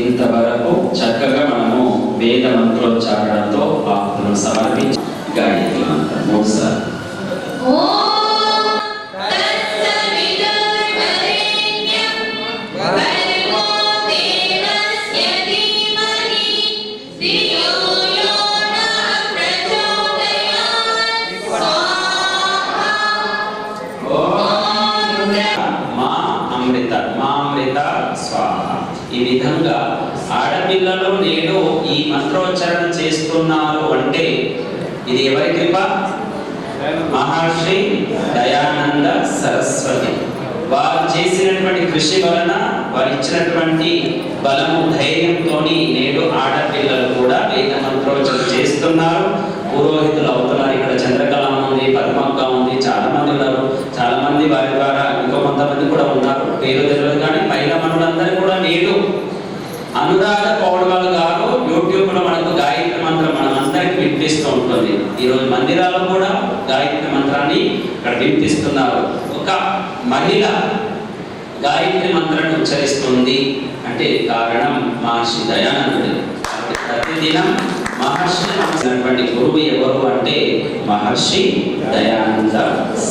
ఇంతవరకు చక్కగా మనము వేద మంత్రోచ్చారణతో ఆకులను సమర్పించి గాయత్రి మంత్రం 3 సార్లు ఈ విధంగా ఆడపిల్లలు నేడు ఈ మంత్రోచ్చారణ చేస్తున్నారు అంటే ఇది ఎవరి కృప? మహర్షి దయానంద సరస్వతి వారు చేసినటువంటి కృషి వలన వారు ఇచ్చినటువంటి బలము ధైర్యంతో నేడు ఆడపిల్లలు కూడా వేద మంత్రోచ్చారణ చేస్తున్నారు. పురోహితులు అవుతున్నారు. ఇక్కడ చంద్రకళ ఉంది, పద్మక్క ఉంది, చాలా మంది ఉన్నారు. చాలా మంది వారి ద్వారా ఇంకో కొంతమంది కూడా ఉన్నారు, పేరు తెలియదు. కానీ మహిళా మనులందరూ కూడా నేడు అనురాధ పౌడవాల్ గారు యూట్యూబ్ లో మనకు గాయత్రి మంత్రం మనం అందరికి వినిపిస్తూ ఉంటుంది. ఈరోజు మందిరాల్లో కూడా గాయత్రి మంత్రాన్ని ఇక్కడ వినిపిస్తున్నారు. ఒక మహిళ గాయత్రి మంత్రాన్ని ఉచ్చరిస్తుంది అంటే కారణం మహర్షి దయానందుడు. ప్రతిదినం మహర్షి నమస్కరించినటువంటి గురువు ఎవరు అంటే మహర్షి దయానంద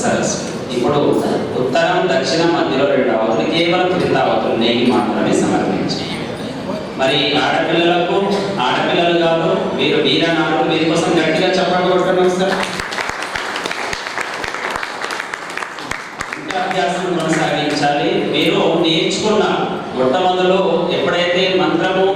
సరస్వతి. ఇప్పుడు ఉత్తరం దక్షిణం మధ్యలో 2 అవతులు, కేవలం 3 అవతులు నెయ్యి మాత్రమే సమర్పించి మరి ఆడపిల్లలు కాదు మీరు వీరనాడు వీరి కోసం గట్టిగా చెప్పండి కొట్టుకున్నాం సార్. ఇంకా అభ్యాసం కొనసాగించాలి. మీరు నేర్చుకున్న మొట్టమొదలు ఎప్పుడైతే మంత్రము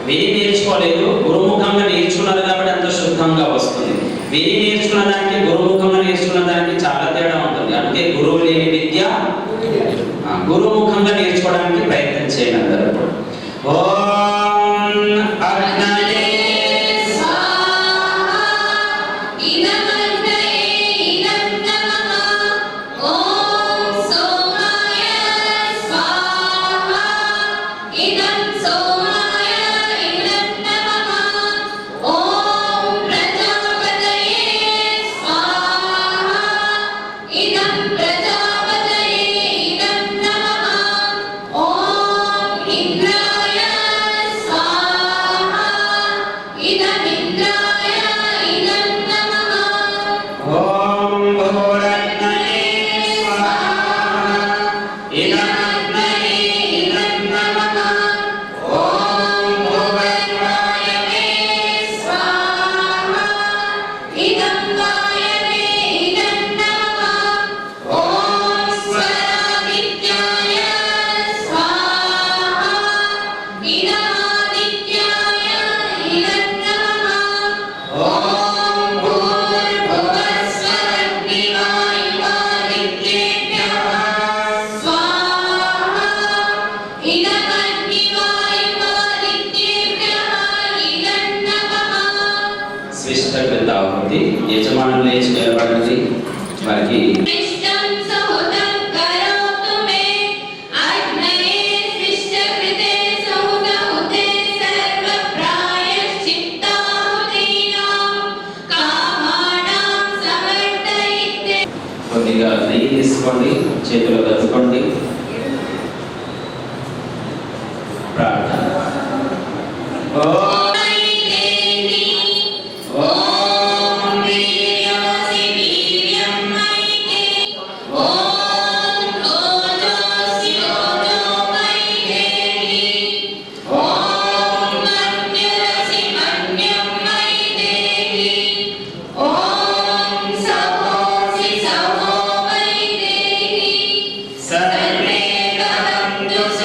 విని నేర్చుకోలేదు, గురుముఖంగా నేర్చుకున్నారు కాబట్టి అంత శుద్ధంగా వస్తుంది. విని నేర్చుకున్న దానికి గురుముఖంగా నేర్చుకున్న దానికి చాలా తేడా ఉంటుంది. అందుకే గురువు లేని విద్య గురుముఖంగా నేర్చుకోవడానికి ప్రయత్నం చేయండి అందరూ. యజమానులు లేచి నిలబడండి. వారికి కొద్దిగా నెయ్యి తీసుకోండి, చేతిలో కలుపుకోండి. ప్రార్థన. Namo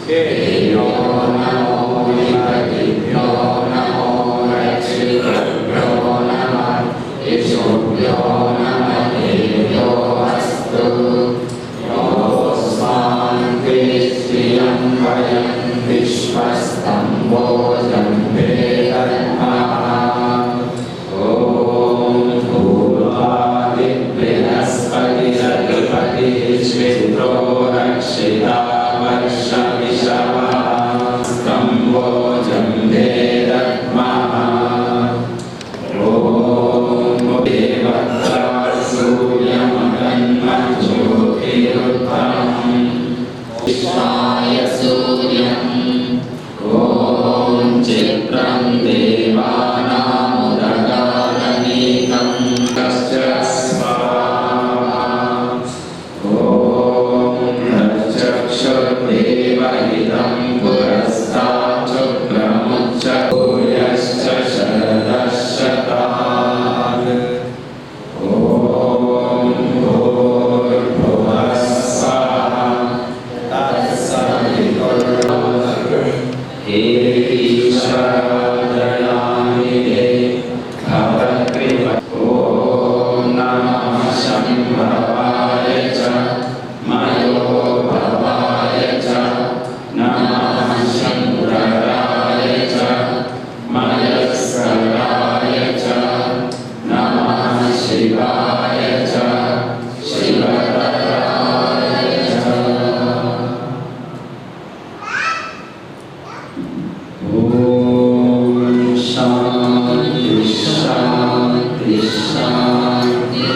तेभ्यो नमो विमतिभ्यो नमो रक्षितभ्यो नमः ईशुभ्यो नमः देभ्यो अस्तु योऽस्मान् श्रियं वयं विश्वस्तं भोजं वेदन्मः ॐ भूर्भादिबृहस्पतिरधिपतिः श्वित्रो रक्षिता वर्षमिषवः तं भोजं वेदन्मः ॐ देवता सूर्यमगन्मज्योतिरुत्तमम् विश्वाय सूर्यम् ॐ चित्रं देवानामुदगारनीकं कश्च स्वाहा ॐ चक्षुर्देवहितं पुरस्तात् शुक्रमुच्च भूयश्च शरदशतात् ॐ भूर्भुवः स्वः तत्सवितुर्वरेण्यं हे ईश्वरदयानिधे भवत्कृपा ॐ नमः शम्भवाय च मयोभवाय च नमः शङ्कराय च मयस्कराय च नमः शिवाय च शिवतराय च ॐ शान्ति शान्ति शान्तिः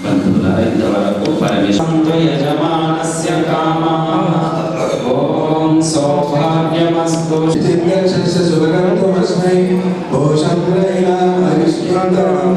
బంధువులారా ఇంతవరకు పరమేశ్వర యజమానస్య కామః ఓం సౌభాగ్యమస్తు శుభగంతమస్మై భోషం హరిష్మంతరం